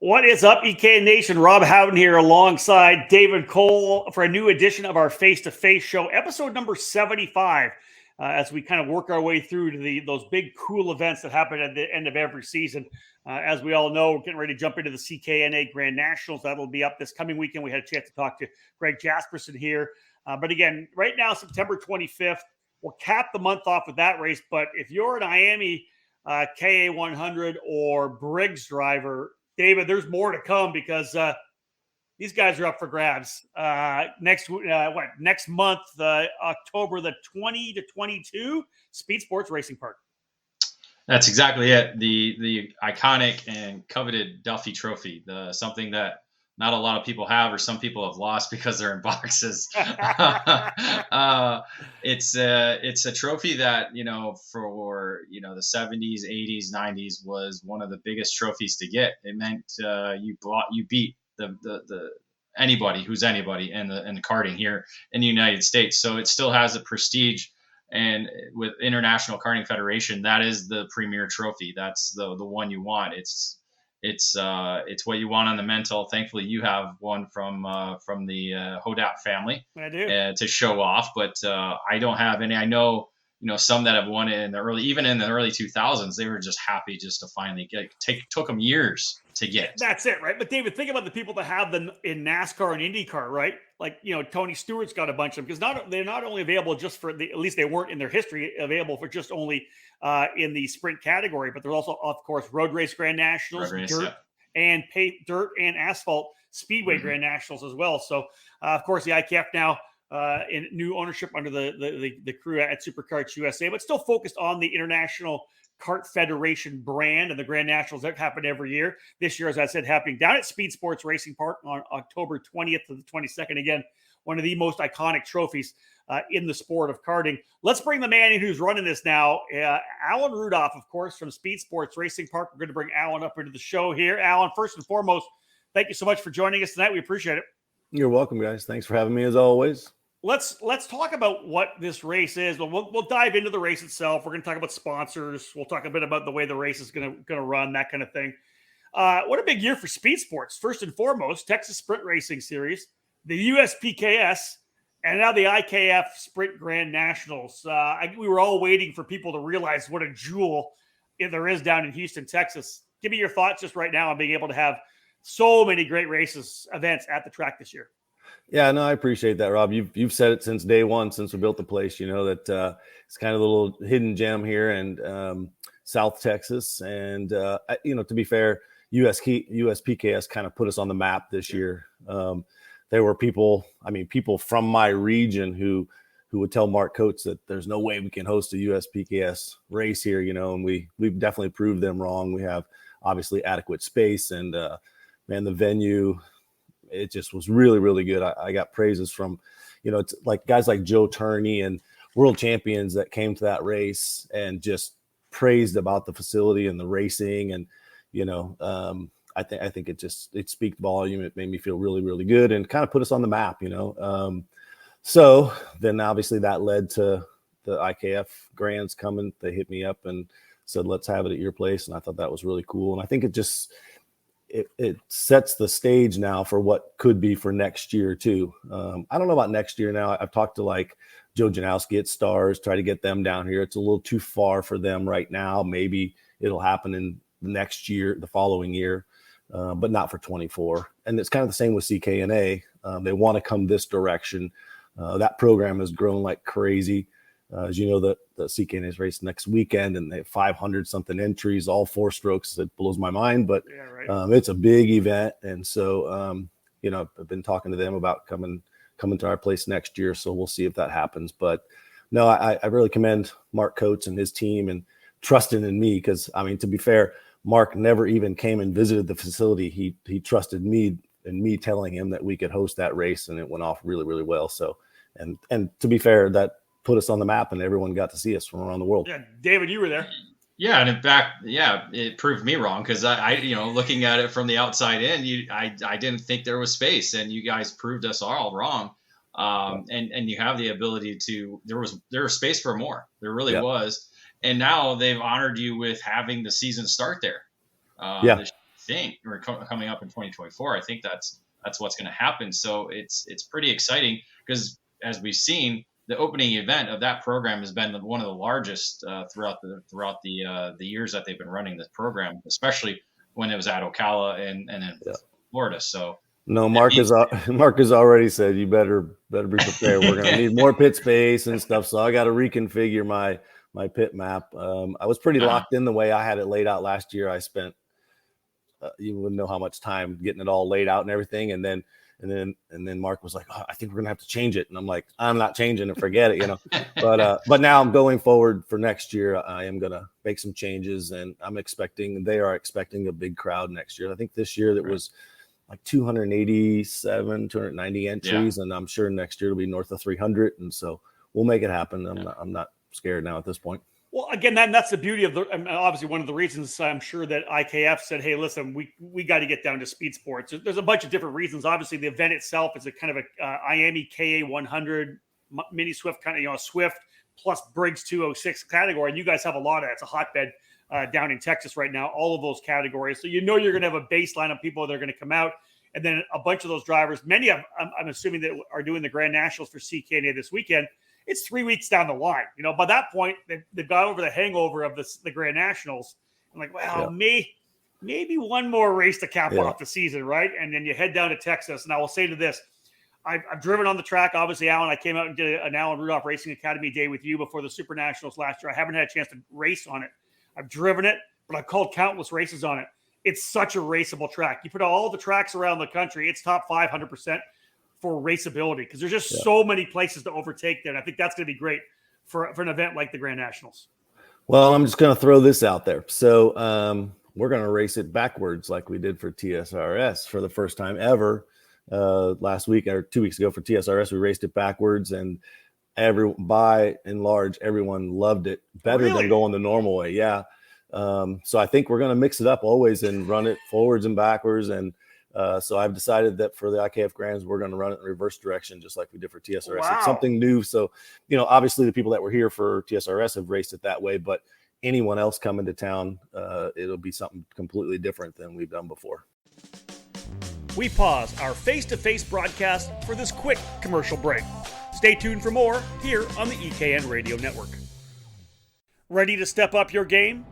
What is up, EK Nation? Rob Howden here alongside David Cole for a new edition of our Face2Face show, episode number 75, as we kind of work our way through to those big, cool events that happen at the end of every season. As we all know, we're getting ready to jump into the CKNA GrandNationals. That'll be up this coming weekend. We had a chance to talk to Greg Jasperson here. But again, right now, September 25th, we'll cap the month off with that race. But if you're an IAME KA100 or Briggs driver, David, there's more to come because these guys are up for grabs next month, October the 20 to 22, Speedsportz Racing Park. That's exactly it. The iconic and coveted Duffy trophy, something that not a lot of people have, or some people have lost because they're in boxes. It's a trophy that, for, the 70s, 80s, 90s was one of the biggest trophies to get. It meant you beat the anybody who's anybody in the karting here in the United States. So it still has a prestige. And with International Karting Federation, that is the premier trophy. That's the one you want. It's what you want on the mental. Thankfully, you have one from the Hodap family. I do. To show off, but I don't have any. I know, some that have won it in the early 2000s. They were just happy just to finally get. Took them years to get. That's it, right? But David, think about the people that have them in NASCAR and IndyCar, right? Like, Tony Stewart's got a bunch of them because they're not only available just for at least they weren't in their history available for just only in the sprint category, but there's also, of course, road race GrandNationals, dirt and asphalt speedway GrandNationals as well. So, of course, the IKF now in new ownership under the crew at Superkarts USA, but still focused on the International Kart Federation brand and the GrandNationals that happen every year. This year, as I said, happening down at Speedsportz Racing Park on October 20th to the 22nd. Again, one of the most iconic trophies in the sport of karting. Let's bring the man in who's running this now. Alan Rudolph, of course, from Speedsportz Racing Park. We're going to bring Alan up into the show here. Alan, first and foremost, thank you so much for joining us tonight. We appreciate it. You're welcome, guys. Thanks for having me as always. Let's talk about what this race is. We'll dive into the race itself. We're going to talk about sponsors. We'll talk a bit about the way the race is going to run, that kind of thing. What a big year for Speedsportz. First and foremost, Texas Sprint Racing Series, the USPKS, and now the IKF Sprint GrandNationals. We were all waiting for people to realize what a jewel there is down in Houston, Texas. Give me your thoughts just right now on being able to have so many great events at the track this year. Yeah, no, I appreciate that, Rob. You've said it since day one, since we built the place, that it's kind of a little hidden gem here in South Texas. And, to be fair, USPKS kind of put us on the map this year. There were people from my region who would tell Mark Coates that there's no way we can host a USPKS race here, and we've definitely proved them wrong. We have obviously adequate space and, the venue, it just was really, really good. I got praises from, it's like guys like Joe Turney and world champions that came to that race and just praised about the facility and the racing. And, I think it speaks volume. It made me feel really, really good and kind of put us on the map, So then obviously that led to the IKF Grands coming. They hit me up and said, let's have it at your place. And I thought that was really cool. And I think it sets the stage now for what could be for next year too. I don't know about next year now. I've talked to like Joe Janowski at Stars, try to get them down here. It's a little too far for them right now. Maybe it'll happen in the next year, the following year, but not for 24. And it's kind of the same with CKNA. They want to come this direction. That program has grown like crazy. As you know, the CKNA is race next weekend, and they have 500 something entries, all 4 strokes. It blows my mind, but yeah, right. It's a big event, and so I've been talking to them about coming to our place next year. So we'll see if that happens. But no, I really commend Mark Coates and his team and trusting in me because to be fair, Mark never even came and visited the facility. He trusted me and me telling him that we could host that race, and it went off really, really well. So and to be fair, that put us on the map and everyone got to see us from around the world. Yeah, David, you were there. Yeah, and in fact, it proved me wrong because I looking at it from the outside in, I didn't think there was space, and you guys proved us all wrong. And you have the ability to. There was space for more. There really was, and now they've honored you with having the season start there. think, or coming up in 2024, I think that's what's going to happen. So it's pretty exciting because, as we've seen, the opening event of that program has been one of the largest throughout the years that they've been running this program, especially when it was at Ocala and in Florida. So no, Mark has already said you better be prepared. We're going to need more pit space and stuff. So I got to reconfigure my pit map. I was pretty locked in the way I had it laid out last year. I spent you wouldn't know how much time getting it all laid out and everything, and then Mark was like, I think we're gonna have to change it, and I'm like, I'm not changing it, forget it, But now I'm going forward for next year. I am gonna make some changes, and they are expecting a big crowd next year. I think this year that was like 290 entries, and I'm sure next year it'll be north of 300, and so we'll make it happen. I'm not scared now at this point. Well, again, that's the beauty of obviously one of the reasons I'm sure that IKF said, hey, listen, we got to get down to Speedsportz. There's a bunch of different reasons. Obviously, the event itself is a kind of a IAME KA 100 mini Swift kind of, Swift plus Briggs 206 category. And you guys have a lot of that. It's a hotbed down in Texas right now, all of those categories. So you're going to have a baseline of people that are going to come out. And then a bunch of those drivers, many of them, I'm assuming that are doing the Grand Nationals for CKNA this weekend. It's 3 weeks down the line. By that point, they've got over the hangover of the Grand Nationals. I'm like, well, maybe one more race to cap off the season, right? And then you head down to Texas. And I will say to this, I've driven on the track. Obviously, Alan, I came out and did an Alan Rudolph Racing Academy day with you before the Super Nationals last year. I haven't had a chance to race on it. I've driven it, but I've called countless races on it. It's such a raceable track. You put all the tracks around the country, it's top 500% for raceability, because there's just so many places to overtake there. And I think that's going to be great for an event like the Grand Nationals. Well, I'm just going to throw this out there. So we're going to race it backwards like we did for TSRS for the first time ever. Last week or 2 weeks ago for TSRS, we raced it backwards, and by and large, everyone loved it better than going the normal way. Yeah. So I think we're going to mix it up always and run it forwards and backwards. And so I've decided that for the IKF Grands, we're going to run it in reverse direction, just like we did for TSRS. Wow. It's something new. So, obviously the people that were here for TSRS have raced it that way, but anyone else coming to town, it'll be something completely different than we've done before. We pause our face-to-face broadcast for this quick commercial break. Stay tuned for more here on the EKN Radio Network. Ready to step up your game?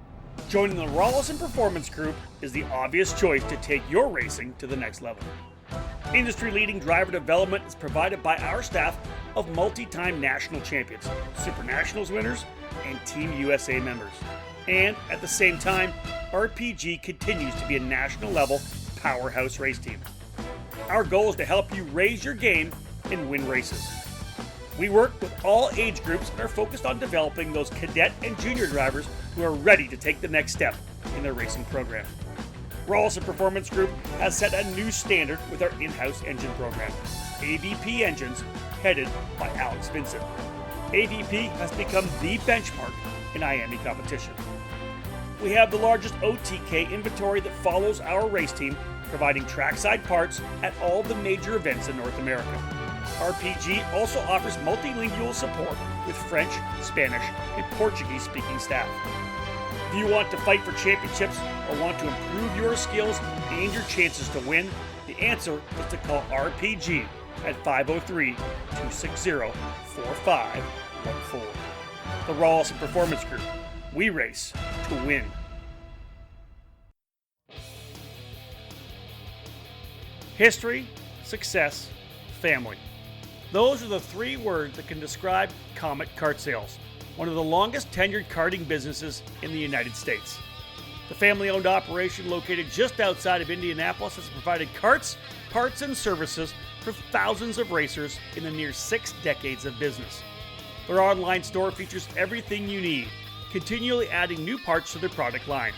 Joining the Rawlison Performance Group is the obvious choice to take your racing to the next level. Industry-leading driver development is provided by our staff of multi-time national champions, Super Nationals winners, and Team USA members. And at the same time, RPG continues to be a national-level powerhouse race team. Our goal is to help you raise your game and win races. We work with all age groups and are focused on developing those cadet and junior drivers who are ready to take the next step in their racing program. Rawlison Performance Group has set a new standard with our in-house engine program, AVP Engines, headed by Alex Vincent. AVP has become the benchmark in IAME competition. We have the largest OTK inventory that follows our race team, providing trackside parts at all the major events in North America. RPG also offers multilingual support with French, Spanish, and Portuguese-speaking staff. If you want to fight for championships or want to improve your skills and your chances to win, the answer is to call RPG at 503-260-4514. The Rawlison Performance Group. We race to win. History, success, family. Those are the three words that can describe Comet Kart Sales, one of the longest tenured karting businesses in the United States. The family-owned operation located just outside of Indianapolis has provided karts, parts, and services for thousands of racers in the near 6 decades of business. Their online store features everything you need, continually adding new parts to their product line.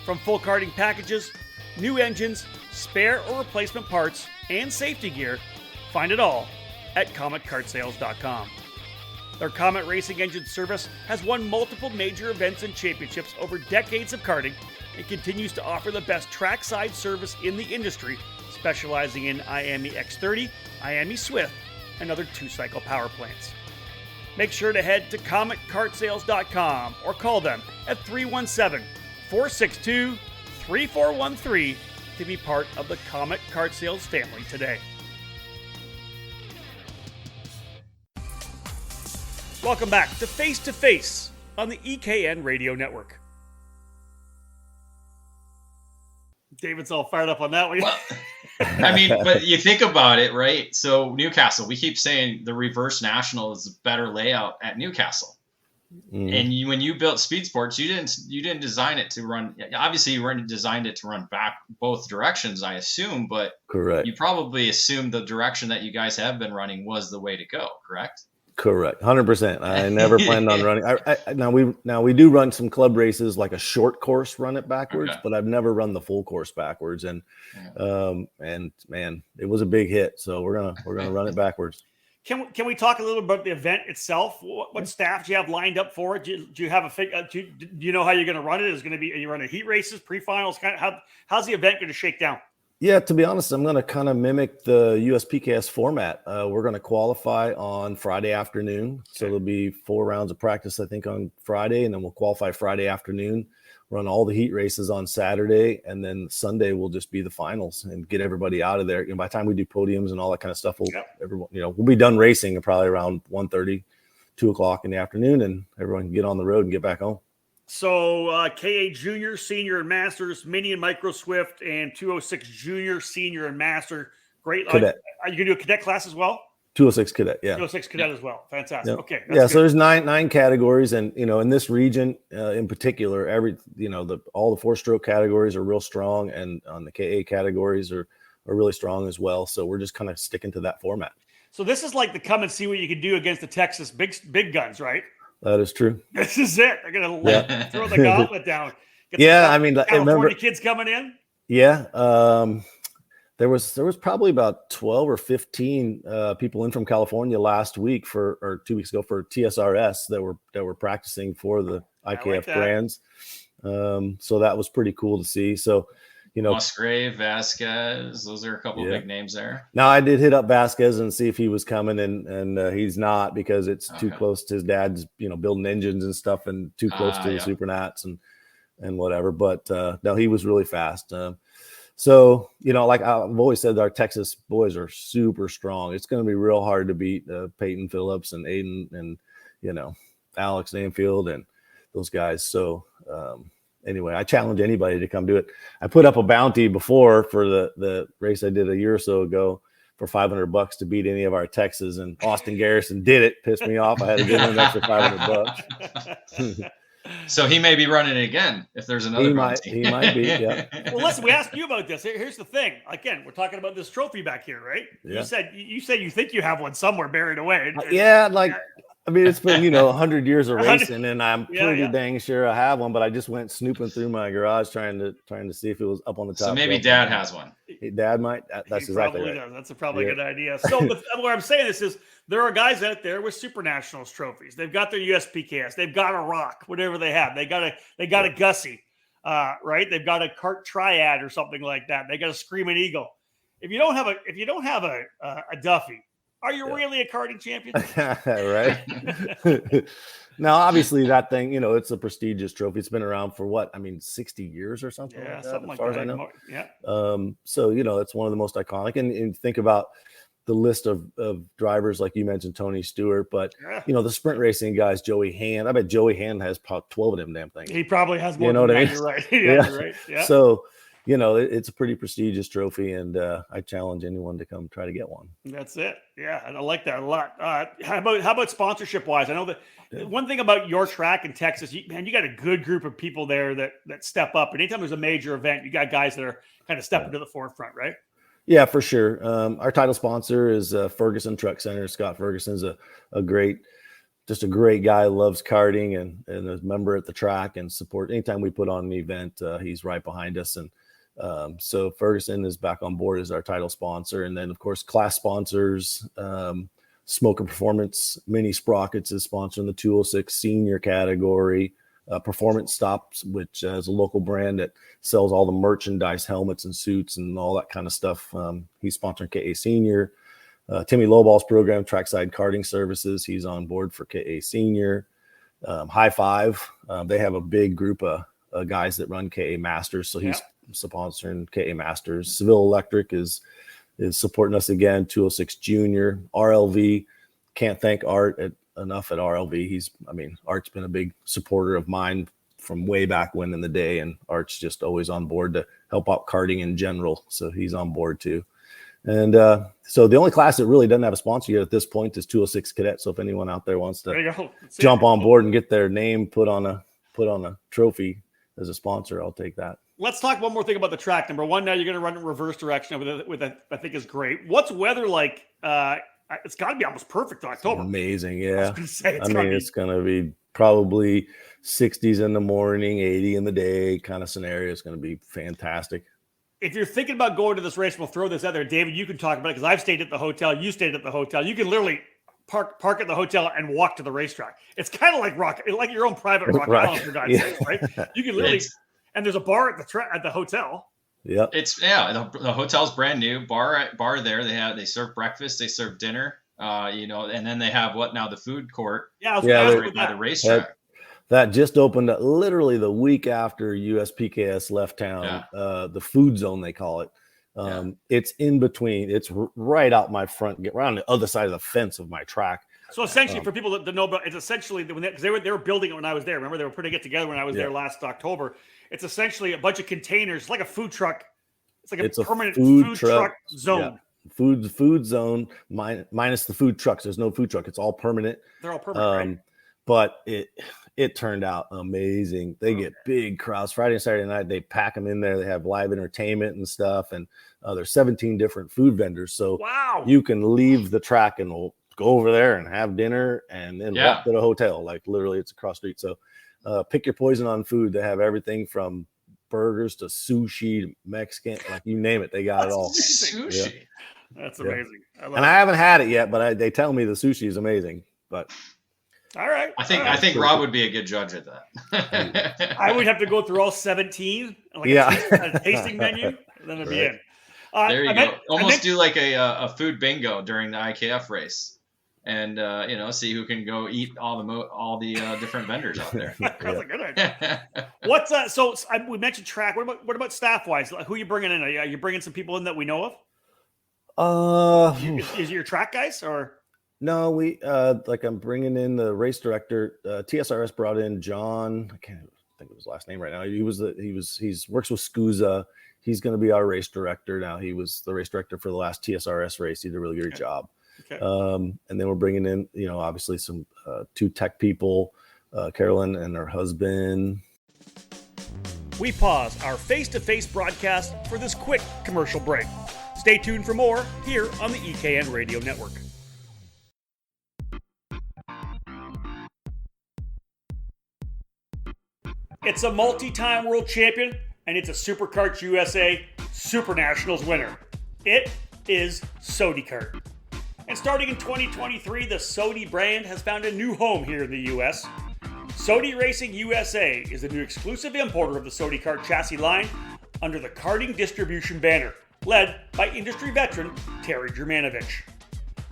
From full karting packages, new engines, spare or replacement parts, and safety gear, find it all at CometKartSales.com. Their Comet Racing Engine service has won multiple major events and championships over decades of karting and continues to offer the best trackside service in the industry, specializing in IAME X30, IAME Swift, and other 2-cycle power plants. Make sure to head to CometKartSales.com or call them at 317-462-3413 to be part of the Comet Kart Sales family today. Welcome back to Face2Face on the EKN Radio Network. David's all fired up on that one. Well, I mean, but you think about it, right? So Newcastle, we keep saying the reverse national is a better layout at Newcastle. And when you built Speedsportz, you didn't design it to run. Obviously, you designed it to run back both directions, I assume. But correct. You probably assumed the direction that you guys have been running was the way to go. Correct. Correct. 100%. I never planned on running. Now we do run some club races, like a short course, run it backwards, but I've never run the full course backwards. And man, it was a big hit. So we're gonna run it backwards. Can we talk a little about the event itself? What staff do you have lined up for it? Do you have do you know how you're going to run it? Is it going to be, are you running heat races, pre-finals? How's the event going to shake down? Yeah, to be honest, I'm going to kind of mimic the USPKS format. We're going to qualify on Friday afternoon. So there'll be 4 rounds of practice, I think, on Friday, and then we'll qualify Friday afternoon, run all the heat races on Saturday, and then Sunday will just be the finals and get everybody out of there. By the time we do podiums and all that kind of stuff, we'll be done racing probably around 1:30, 2 o'clock in the afternoon, and everyone can get on the road and get back home. So KA Junior, Senior, and Masters, Mini and Micro Swift, and 206 Junior, Senior, and Master. Great. Cadet. Are you going to do a cadet class as well? 206 cadet, yeah. 206 cadet as well. Fantastic. Yep. Okay. Yeah, so there's nine categories, and in this region in particular, all the 4-stroke categories are real strong, and on the KA categories are really strong as well. So we're just kind of sticking to that format. So this is like the come and see what you can do against the Texas big guns, right? That is true. This is it. They're gonna throw the gauntlet down. California kids coming in. Yeah. There was probably about 12 or 15 people in from California last week or 2 weeks ago for TSRS that were practicing for the IKF Grands. So that was pretty cool to see. So, Musgrave, Vasquez, those are a couple of big names there. Now I did hit up Vasquez and see if he was coming, and he's not, because it's too close to his dad's, building engines and stuff, and too close to the Supernats and whatever. But no, he was really fast. So, like I've always said, our Texas boys are super strong. It's going to be real hard to beat Peyton Phillips and Aiden and, Alex Danfield and those guys. So, anyway, I challenge anybody to come do it. I put up a bounty before for the race I did a year or so ago for $500 to beat any of our Texas, and Austin Garrison did it. Pissed me off. I had to give him an extra $500. So he may be running it again if there's another bounty. He might be, yeah. Well, listen, we asked you about this. Here's the thing. Again, we're talking about this trophy back here, right? Yeah. You said you think you have one somewhere buried away. It's been 100 years of racing, and I'm pretty dang sure I have one. But I just went snooping through my garage trying to see if it was up on the top. So maybe Dad has one. Dad might. That's exactly right. Does. That's probably a good idea. So where I'm saying this is, there are guys out there with Super Nationals trophies. They've got their USPKS. They've got a Rock, whatever they have. They got a Gussie, right? They've got a Kart Triad or something like that. They got a Screaming Eagle. If you don't have a Duffy, are you really a karting champion? Right. Now, obviously, that thing, it's a prestigious trophy. It's been around for 60 years or something. Yeah, like that, something as far like that. as I know. Yeah. So, it's one of the most iconic. And think about the list of drivers, like you mentioned, Tony Stewart, but the sprint racing guys, Joey Hand. I bet Joey Hand has about 12 of them damn things. He probably has more. You know what I mean? You're right. You're right. Yeah. So, it's a pretty prestigious trophy, and I challenge anyone to come try to get one. That's it. Yeah, I like that a lot. How about sponsorship wise? I know that one thing about your track in Texas, you got a good group of people there that step up. And anytime there's a major event, you got guys that are kind of stepping to the forefront, right? Yeah, for sure. Our title sponsor is Ferguson Truck Center. Scott Ferguson's a great guy, loves karting and a member at the track and support. Anytime we put on an event, he's right behind us. And so Ferguson is back on board as our title sponsor. And then, of course, class sponsors, Smoker Performance, Mini Sprockets is sponsoring the 206 senior category. Performance Stops, which is a local brand that sells all the merchandise, helmets and suits and all that kind of stuff. He's sponsoring KA Senior. Timmy Lowball's program, Trackside Karting Services, he's on board for KA Senior. High Five, they have a big group of guys that run KA Masters. So he's sponsoring KA Masters. Seville Electric is supporting us again. 206 Junior, RLV. Can't thank Art enough at RLV. Art's been a big supporter of mine from way back when in the day, and Art's just always on board to help out karting in general. So he's on board too. And so the only class that really doesn't have a sponsor yet at this point is 206 Cadet. So if anyone out there wants to jump on board and get their name put on a trophy as a sponsor, I'll take that. Let's talk one more thing about the track. Number one, now you're going to run in reverse direction with that. I think is great. What's weather like? It's got to be almost perfect in October. Amazing, yeah. It's going to be probably 60s in the morning, 80 in the day kind of scenario. It's going to be fantastic. If you're thinking about going to this race, we'll throw this out there. David, you can talk about it because I've stayed at the hotel. You stayed at the hotel. You can literally park at the hotel and walk to the racetrack. It's kind of like your own private rock island, for God's sake, right? You can literally, and there's a bar at the hotel. Yeah, the hotel's brand new. Bar there. They serve breakfast. They serve dinner. And then they have the food court. By the racetrack. That just opened up literally the week after USPKS left town. The food zone, they call it. It's in between. It's right out my front, get around the other side of the fence of my track. So essentially, for people that know about, it's essentially because they were building it when I was there. Remember, they were putting it together when I was there last October. It's essentially a bunch of containers, like a food truck. It's like a permanent food truck zone. Yeah. Food zone minus the food trucks. There's no food truck. It's all permanent. They're all permanent, right? But it turned out amazing. They get big crowds. Friday and Saturday night, they pack them in there. They have live entertainment and stuff. And there's 17 different food vendors. So you can leave the track and we'll go over there and have dinner and then walk to the hotel. Like literally it's across the street. So pick your poison on food. They have everything from burgers to sushi to Mexican, like you name it. They got it all. Sushi. Yeah. That's amazing. I haven't had it yet, but they tell me the sushi is amazing. But all right. I think Rob would be a good judge at that. I would have to go through all 17, a tasting menu, and then it'd be in. There you go. Almost do like a food bingo during the IKF race, and see who can go eat all the different vendors out there. That's a good idea. We mentioned track. What about staff wise? Who are you bringing in? Are you bringing some people in that we know of? Is it your track guys or? No, we I'm bringing in the race director. TSRS brought in John. I can't think of his last name right now. He works with SCUSA. He's going to be our race director now. He was the race director for the last TSRS race. He did a really good job. Okay. And then we're bringing in, obviously some two tech people, Carolyn and her husband. We pause our face-to-face broadcast for this quick commercial break. Stay tuned for more here on the EKN Radio Network. It's a multi-time world champion, and it's a SuperKarts USA Super Nationals winner. It is SodiKart. And starting in 2023, the Sodi brand has found a new home here in the U.S. Sodi Racing USA is the new exclusive importer of the SodiKart chassis line under the karting distribution banner, led by industry veteran Terry Germanovich.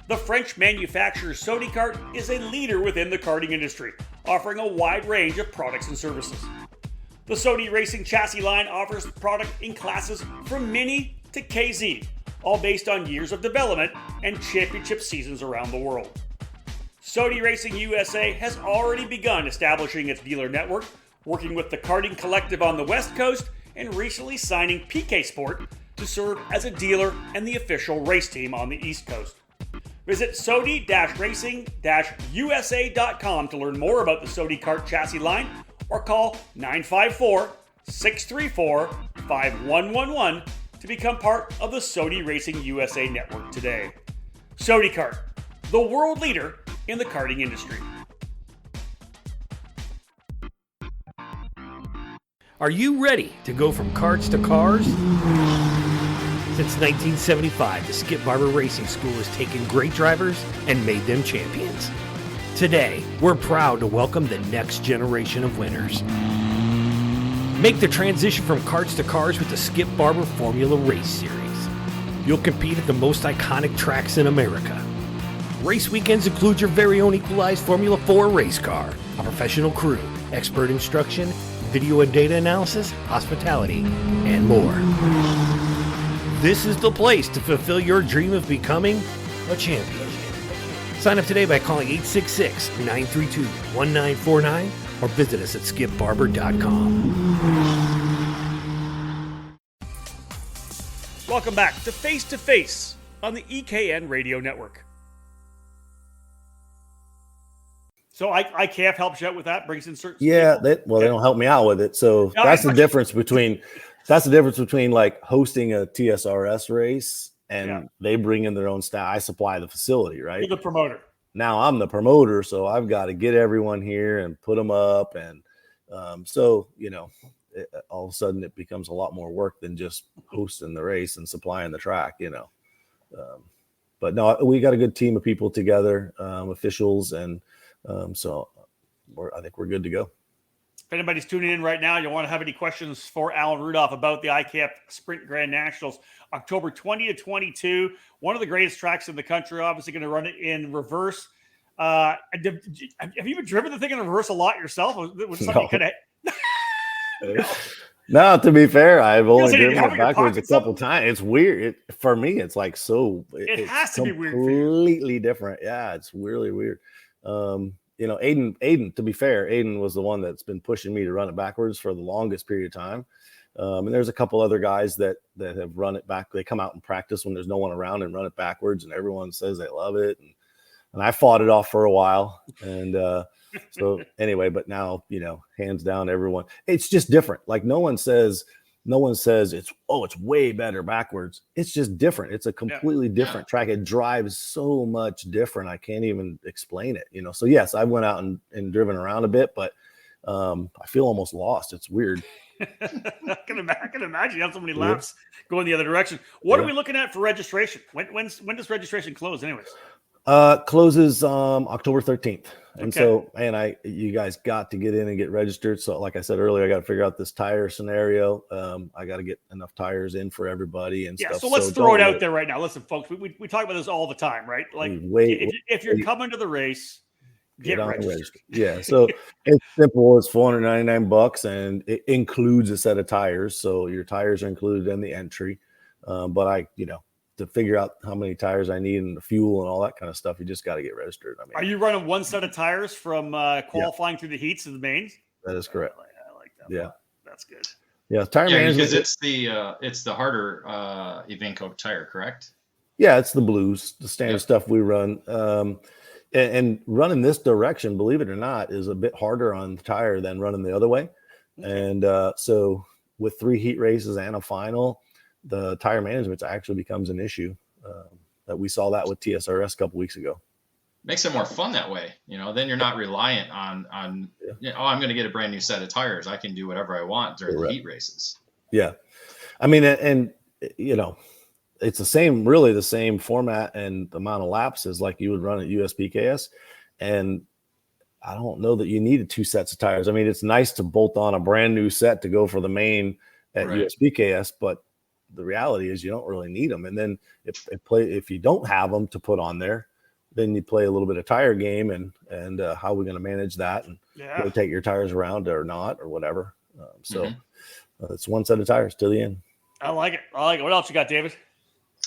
The French manufacturer SodiKart is a leader within the karting industry, offering a wide range of products and services. The Sodi Racing chassis line offers product in classes from Mini to KZ, all based on years of development and championship seasons around the world. Sodi Racing USA has already begun establishing its dealer network, working with the Karting Collective on the West Coast and recently signing PK Sport to serve as a dealer and the official race team on the East Coast. Visit Sodi-Racing-USA.com to learn more about the SodiKart chassis line or call 954-634-5111 to become part of the Sodi Racing USA network today. SodiKart, the world leader in the karting industry. Are you ready to go from karts to cars? Since 1975, the Skip Barber Racing School has taken great drivers and made them champions. Today, we're proud to welcome the next generation of winners. Make the transition from karts to cars with the Skip Barber Formula Race Series. You'll compete at the most iconic tracks in America. Race weekends include your very own equalized Formula 4 race car, a professional crew, expert instruction, video and data analysis, hospitality, and more. This is the place to fulfill your dream of becoming a champion. Sign up today by calling 866-932-1949 or visit us at skipbarber.com. Welcome back to Face2Face on the EKN Radio Network. So IKF helps you out with that, brings in certain Yeah, people. they don't help me out with it. So that's the difference between like hosting a TSRS race and they bring in their own staff. I supply the facility, right? You're the promoter. Now I'm the promoter, so I've got to get everyone here and put them up, and so all of a sudden it becomes a lot more work than just hosting the race and supplying the track, but no, we got a good team of people together, officials, and so I think we're good to go. If anybody's tuning in right now, you want to have any questions for Alan Rudolph about the IKF Sprint GrandNationals, October 20 to 22, one of the greatest tracks in the country, obviously going to run it in reverse. Have you even driven the thing in reverse a lot yourself? Was something No, to be fair, I've only driven it backwards a couple something? times. It's weird. For me, it's like It has to be weird for you. Completely different. Yeah, it's really weird. Aiden, to be fair, Aiden was the one that's been pushing me to run it backwards for the longest period of time. And there's a couple other guys that have run it back. They come out and practice when there's no one around and run it backwards, and everyone says they love it. And I fought it off for a while. And so anyway, but now, hands down, everyone, it's just different. Like no one says it's way better backwards. It's just different. It's a completely different track. It drives so much different. I can't even explain it, So yes, I went out and driven around a bit, but I feel almost lost. It's weird. I can imagine you have so many laps going the other direction. What are we looking at for registration? When does registration close anyways? Closes October 13th. And so, you guys got to get in and get registered. So like I said earlier, I got to figure out this tire scenario. I got to get enough tires in for everybody and stuff. So let's throw it out there right now. Listen, folks, we talk about this all the time, right? Like if you're coming to the race, get registered. Yeah. So it's simple. It's $499 and it includes a set of tires. So your tires are included in the entry. But to figure out how many tires I need and the fuel and all that kind of stuff, you just got to get registered. Are you running one set of tires from qualifying through the heats and the mains? That is correct. I like that. Yeah, that's good. Yeah, tire management, because it's the harder Iveco tire, correct? Yeah, it's the blues, the standard stuff we run. And running this direction, believe it or not, is a bit harder on the tire than running the other way. And so with 3 heat races and a final, the tire management actually becomes an issue. That we saw that with TSRS a couple weeks ago. Makes it more fun that way. Then you're not reliant on I'm going to get a brand new set of tires. I can do whatever I want during the heat races. Yeah. I mean, and it's the same format and the amount of laps as like you would run at USPKS. And I don't know that you needed 2 sets of tires. I mean, it's nice to bolt on a brand new set to go for the main at USPKS, but the reality is you don't really need them. And then if you don't have them to put on there, then you play a little bit of tire game and how are we going to manage that and take your tires around or not or whatever. It's one set of tires till the end. I like it. What else you got, David?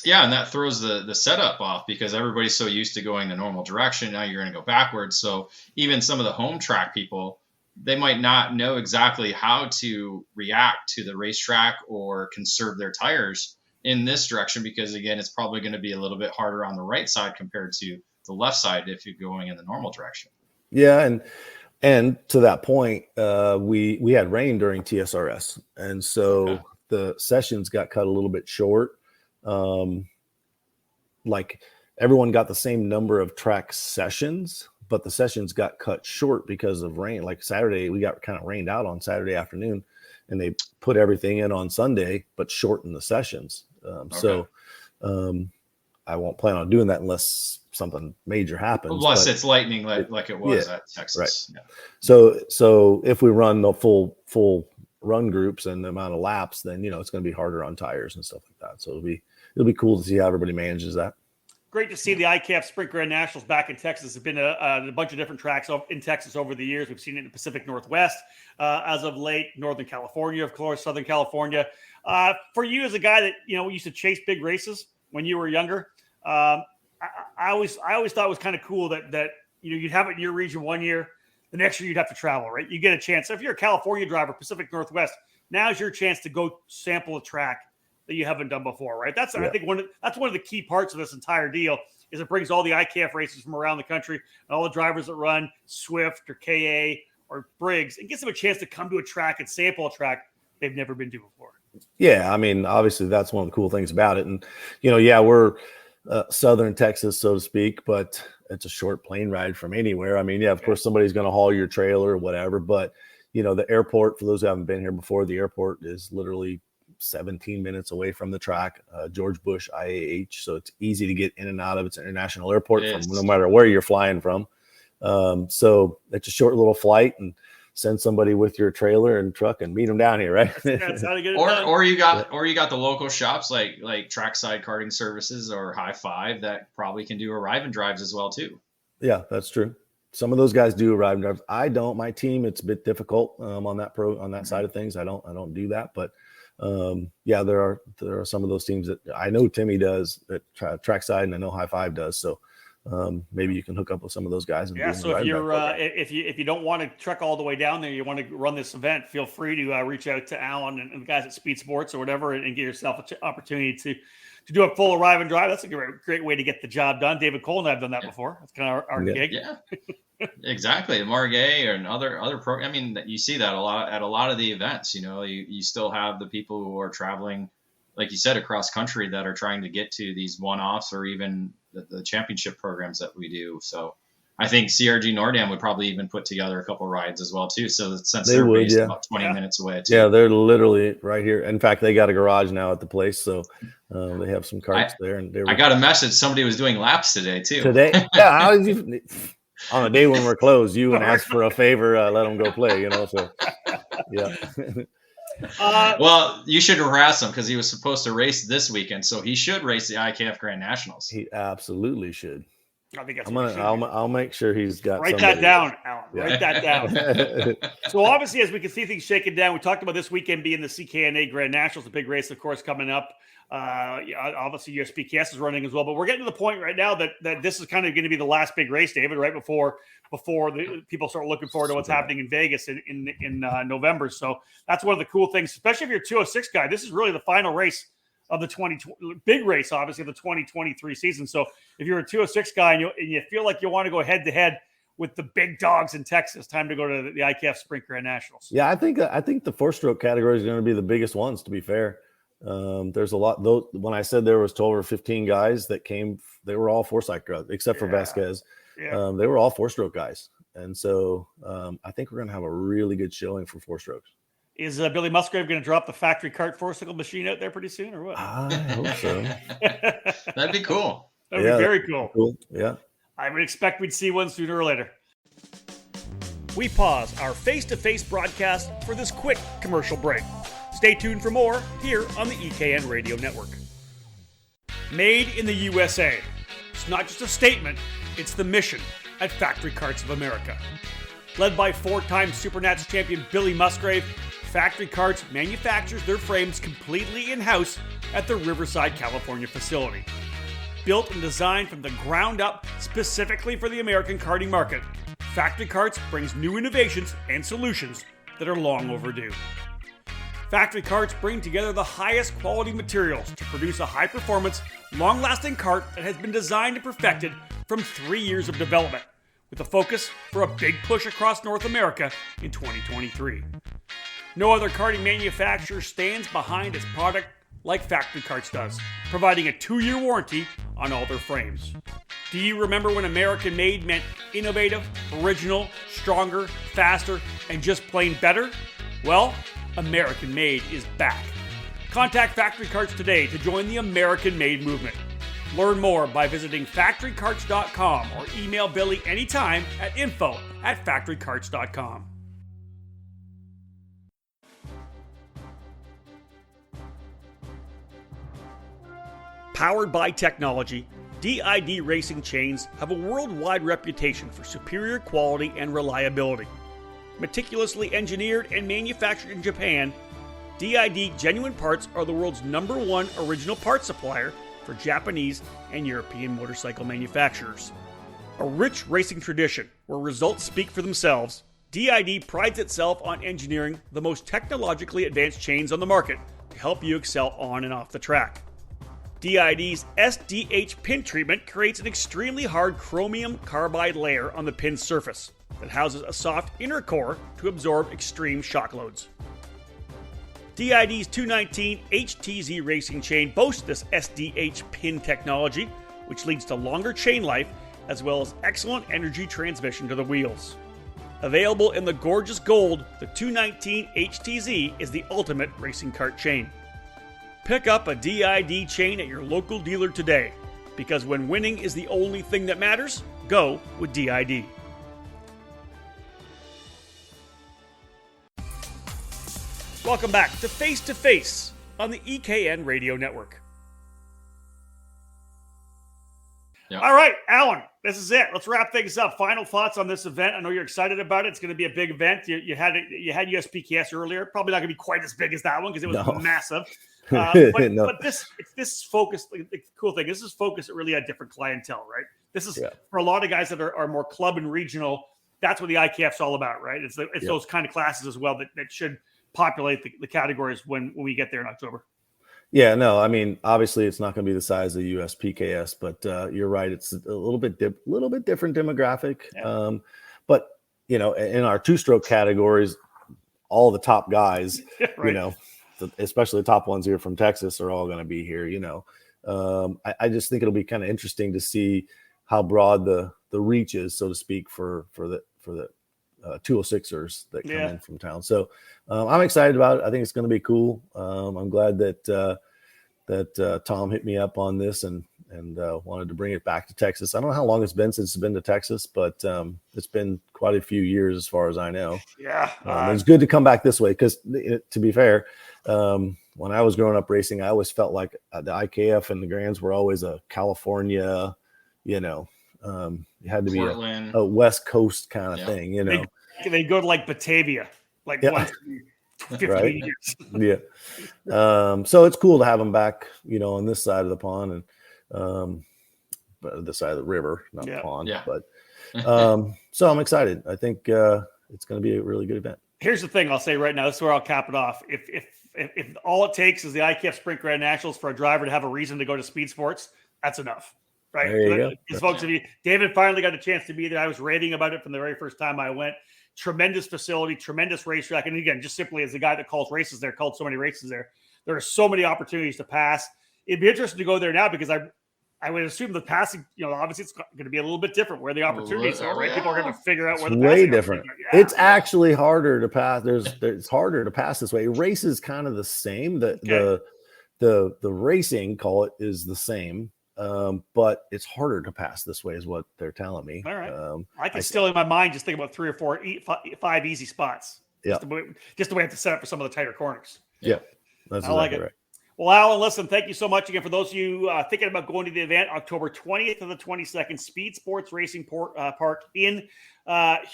Yeah, and that throws the setup off because everybody's so used to going the normal direction. Now you're going to go backwards. So even some of the home track people, they might not know exactly how to react to the racetrack or conserve their tires in this direction because, again, it's probably going to be a little bit harder on the right side compared to the left side if you're going in the normal direction. Yeah, and to that point, we had rain during TSRS, and so the sessions got cut a little bit short. Like everyone got the same number of track sessions, but the sessions got cut short because of rain. Like Saturday, we got kind of rained out on Saturday afternoon, and they put everything in on Sunday, but shortened the sessions. So I won't plan on doing that unless something major happens. Unless it's lightning like it was at Texas. Right. Yeah. So if we run the full run groups and the amount of laps, then it's going to be harder on tires and stuff like that. So it'll be cool to see how everybody manages that. great to see the IKF Sprint GrandNationals back in Texas. There's been a bunch of different tracks in Texas over the years. We've seen it in the Pacific Northwest as of late, Northern California, of course, Southern California. For you as a guy that, used to chase big races when you were younger, I always thought it was kind of cool that you'd have it in your region one year, the next year you'd have to travel, right? You get a chance. So if you're a California driver, Pacific Northwest, now's your chance to go sample a track that you haven't done before, right? That's I think that's one of the key parts of this entire deal is it brings all the IKF races from around the country and all the drivers that run Swift or KA or Briggs and gives them a chance to come to a track and sample a track they've never been to before. Yeah, I mean, obviously that's one of the cool things about it. And, we're southern Texas, so to speak, but it's a short plane ride from anywhere. I mean, of course, somebody's going to haul your trailer or whatever, but, the airport, for those who haven't been here before, the airport is literally 17 minutes away from the track, George Bush IAH. So it's easy to get in and out of. It's an international airport from no matter where you're flying from. So it's a short little flight and send somebody with your trailer and truck and meet them down here, right? That's how to get it done. Or you got the local shops like Trackside Karting Services or High Five that probably can do arrive and drives as well too. Yeah, that's true. Some of those guys do arrive and drives. I don't. My team, it's a bit difficult on that side of things. I don't do that, but there are some of those teams that I know Timmy does at Trackside, and I know High Five does. So maybe you can hook up with some of those guys. And so if you're if you don't want to trek all the way down there, you want to run this event, feel free to reach out to Alan and the guys at Speedsportz or whatever, and get yourself an opportunity to do a full arrive and drive. That's a great way to get the job done. David Cole and I have done that before. That's kind of our gig. Yeah. Exactly. Margay and other pro. I mean, you see that a lot at a lot of the events. You still have the people who are traveling, like you said, across country that are trying to get to these one-offs or even the championship programs that we do. So I think CRG Nordam would probably even put together a couple rides as well too. So since they're based about 20 minutes away too. Yeah, they're literally right here. In fact, they got a garage now at the place, so they have some carts there. And I got a message somebody was doing laps today too. Yeah, on a day when we're closed, you and ask for a favor, let them go play. So yeah. Well, you should harass him because he was supposed to race this weekend, so he should race the IKF GrandNationals. He absolutely should. I think that's I'll make sure he's got. Write that down, Alan. Yeah. Write that down. So obviously, as we can see things shaking down, we talked about this weekend being the CKNA GrandNationals, the big race, of course, coming up. Obviously, USPKS is running as well, but we're getting to the point right now that this is kind of going to be the last big race, David, right before the people start looking forward to what's happening in Vegas in November. So that's one of the cool things, especially if you're a 206 guy. This is really the final race of the big race, obviously, of the 2023 season. So if you're a 206 guy and you feel like you want to go head to head with the big dogs in Texas, time to go to the IKF Sprint GrandNationals. Yeah, I think the 4-stroke category is going to be the biggest ones, to be fair. There's a lot. When I said there was 12 or 15 guys that came, they were all 4-cycle guys, except for Vasquez. Yeah. They were all 4-stroke guys. And so I think we're going to have a really good showing for 4-strokes. Is Billy Musgrave going to drop the factory kart 4-cycle machine out there pretty soon or what? I hope so. That'd be cool. That'd be very cool. Yeah. I would expect we'd see one sooner or later. We pause our face-to-face broadcast for this quick commercial break. Stay tuned for more here on the EKN Radio Network. Made in the USA. It's not just a statement, it's the mission at Factory Karts of America. Led by 4-time Supernats champion Billy Musgrave, Factory Karts manufactures their frames completely in-house at their Riverside, California facility. Built and designed from the ground up specifically for the American karting market, Factory Karts brings new innovations and solutions that are long overdue. Factory Karts bring together the highest quality materials to produce a high-performance, long-lasting kart that has been designed and perfected from 3 years of development, with a focus for a big push across North America in 2023. No other karting manufacturer stands behind its product like Factory Karts does, providing a 2-year warranty on all their frames. Do you remember when American made meant innovative, original, stronger, faster, and just plain better? Well, American Made is back. Contact Factory Karts today to join the American Made movement. Learn more by visiting factorykarts.com or email Billy anytime at info@factorykarts.com. Powered by technology, DID racing chains have a worldwide reputation for superior quality and reliability. Meticulously engineered and manufactured in Japan, DID genuine parts are the world's #1 original parts supplier for Japanese and European motorcycle manufacturers. A rich racing tradition where results speak for themselves, DID prides itself on engineering the most technologically advanced chains on the market to help you excel on and off the track. DID's SDH pin treatment creates an extremely hard chromium carbide layer on the pin surface that houses a soft inner core to absorb extreme shock loads. DID's 219 HTZ racing chain boasts this SDH pin technology, which leads to longer chain life as well as excellent energy transmission to the wheels. Available in the gorgeous gold, the 219 HTZ is the ultimate racing kart chain. Pick up a DID chain at your local dealer today, because when winning is the only thing that matters, go with DID. Welcome back to Face2Face on the EKN Radio Network. Yeah. All right, Alan, this is it. Let's wrap things up. Final thoughts on this event. I know you're excited about it. It's going to be a big event. You had USPKS earlier. Probably not going to be quite as big as that one because it was massive. But this focus. The cool thing, this is focused really at different clientele, right? This is for a lot of guys that are more club and regional. That's what the IKF's all about, right? It's those kind of classes as well that should populate the categories when we get there in October. Yeah, no, I mean, obviously it's not going to be the size of USPKS, but you're right. It's a little bit different demographic. Yeah. But, in our two-stroke categories, all the top guys, right. Especially the top ones here from Texas are all going to be here, I just think it'll be kind of interesting to see how broad the reach is, so to speak, for the 206ers that come in from town. So I'm excited about it. I think it's going to be cool. I'm glad that Tom hit me up on this and wanted to bring it back to Texas. I don't know how long it's been since it's been to Texas, but it's been quite a few years as far as I know. Yeah. It's good to come back this way because, to be fair, when I was growing up racing, I always felt like the IKF and the Grands were always a California, you had to be a West Coast kind of thing, They go to like Batavia, once every 15 years. So it's cool to have them back, on this side of the pond and this side of the river, not the pond. Yeah. But so I'm excited. I think it's going to be a really good event. Here's the thing I'll say right now. This is where I'll cap it off. If all it takes is the IKF Sprint GrandNationals for a driver to have a reason to go to Speedsportz, that's enough. Right. There you go. Folks, David finally got a chance to be there. I was raving about it from the very first time I went. Tremendous facility, tremendous racetrack. And again, just simply as the guy that calls races there, called so many races there, there are so many opportunities to pass. It'd be interesting to go there now because I would assume the passing, obviously it's going to be a little bit different where the opportunities are, right? People are going to figure out where the way passing different. Yeah. It's actually harder to pass. It's harder to pass this way. Race is kind of the same. The racing, call it, is the same. But it's harder to pass this way is what they're telling me. All right. I can still in my mind just think about 3 or 4, 5 easy spots. Yeah. Just the way I have to set up for some of the tighter corners. Yeah. That's I like it. Right. Well, Alan, listen, thank you so much again. For those of you thinking about going to the event, October 20th to the 22nd, Speedsportz Racing Park in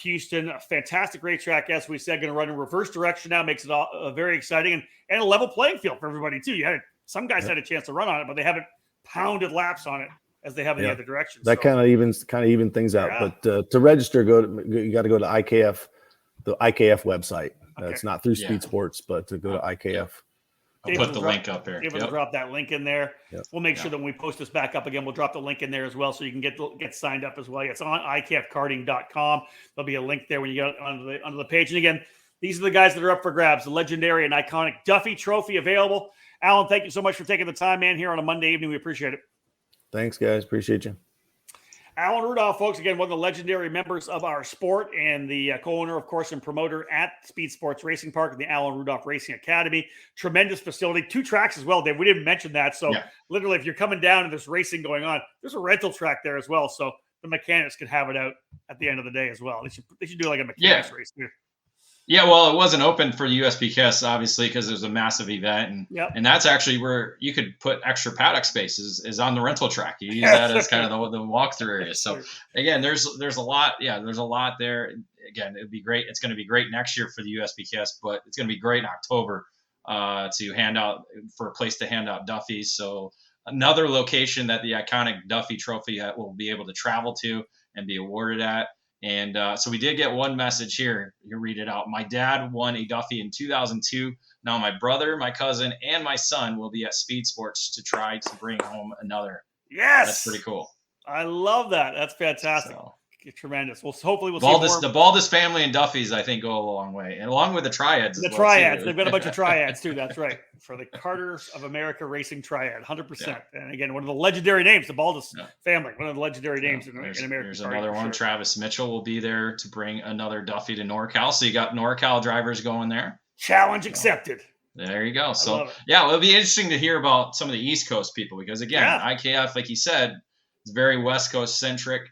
Houston. A fantastic racetrack, as we said, going to run in reverse direction now. Makes it all very exciting and a level playing field for everybody, too. Some guys had a chance to run on it, but they haven't pounded laps on it as they have in the other direction. That kind of even things out. Yeah. But to register, you got to go to IKF, the IKF website. Okay. It's not through Speedsportz, but to go to IKF. I'll put the link up here. David will drop that link in there. Yep. We'll make sure that when we post this back up again, we'll drop the link in there as well, so you can get signed up as well. It's on ikfkarting.com. There'll be a link there when you get onto the page. And again, these are the guys that are up for grabs. The legendary and iconic Duffy Trophy available. Alan, thank you so much for taking the time, man, here on a Monday evening. We appreciate it. Thanks, guys. Appreciate you. Alan Rudolph, folks, again, one of the legendary members of our sport and the co-owner, of course, and promoter at Speedsportz Racing Park and the Alan Rudolph Racing Academy. Tremendous facility. 2 tracks as well, Dave. We didn't mention that. So literally, if you're coming down and there's racing going on, there's a rental track there as well. So the mechanics can have it out at the end of the day as well. They should do like a mechanics race too. Yeah, well, it wasn't open for the USPS, obviously, because it was a massive event, and and that's actually where you could put extra paddock spaces is on the rental track. You use that as kind of the walkthrough area. So again, there's a lot. Yeah, there's a lot there. Again, it'd be great. It's going to be great next year for the USPS, but it's going to be great in October to hand out for a place to hand out Duffys. So another location that the iconic Duffy Trophy will be able to travel to and be awarded at. And so we did get one message here. You read it out. My dad won a Duffy in 2002. Now my brother, my cousin, and my son will be at Speedsportz to try to bring home another. Yes. That's pretty cool. I love that. That's fantastic. So, tremendous. Well, hopefully we'll see more. The Baldus family and Duffys, I think, go a long way. And along with the triads. The triads. They've got a bunch of triads, too. That's right. For the Carters of America Racing Triad, 100%. Yeah. And again, one of the legendary names, the Baldus family, one of the legendary names in American. There's another one. Sure. Travis Mitchell will be there to bring another Duffy to NorCal. So you got NorCal drivers going there. Challenge accepted. There you go. So, yeah, it'll be interesting to hear about some of the East Coast people because, again, IKF, like you said, is very West Coast centric.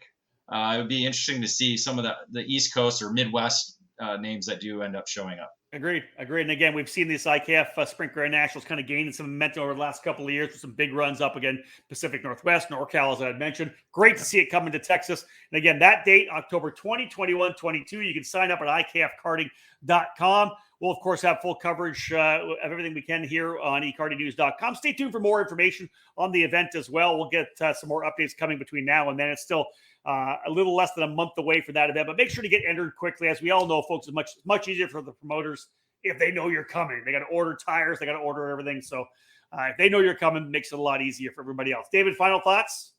It would be interesting to see some of the East Coast or Midwest names that do end up showing up. Agreed. And again, we've seen this IKF Sprint GrandNationals kind of gaining some momentum over the last couple of years with some big runs up again, Pacific Northwest, NorCal, as I had mentioned. Great to see it coming to Texas. And again, that date, October 20, 21, 22, you can sign up at ikfkarting.com. We'll, of course, have full coverage of everything we can here on ekartingnews.com. Stay tuned for more information on the event as well. We'll get some more updates coming between now and then. It's still a little less than a month away for that event, but make sure to get entered quickly. As we all know, folks, it's much easier for the promoters if they know you're coming. They got to order tires, they got to order everything. So if they know you're coming, it makes it a lot easier for everybody else. David, final thoughts?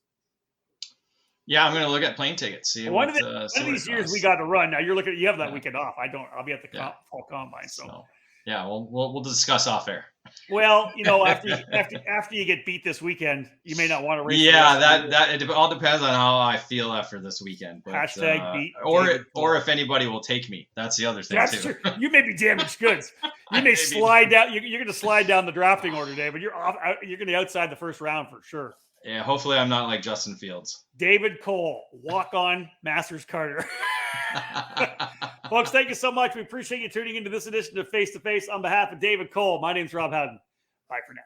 Yeah, I'm going to look at plane tickets. See one of these years we got to run. Now you're looking. You have that weekend off. I don't. I'll be at the fall combine. So yeah, we'll discuss off air. Well, after you get beat this weekend, you may not want to race. Yeah, that it all depends on how I feel after this weekend. But, #beat or if anybody will take me. That's the other thing. That's too. True. You may be damaged goods. You may slide down. You're going to slide down the drafting order, David. You're going to be outside the first round for sure. Yeah, hopefully I'm not like Justin Fields. David Cole, walk-on Masters Carter. Folks, thank you so much. We appreciate you tuning into this edition of Face2Face. On behalf of David Cole, my name's Rob Howden. Bye for now.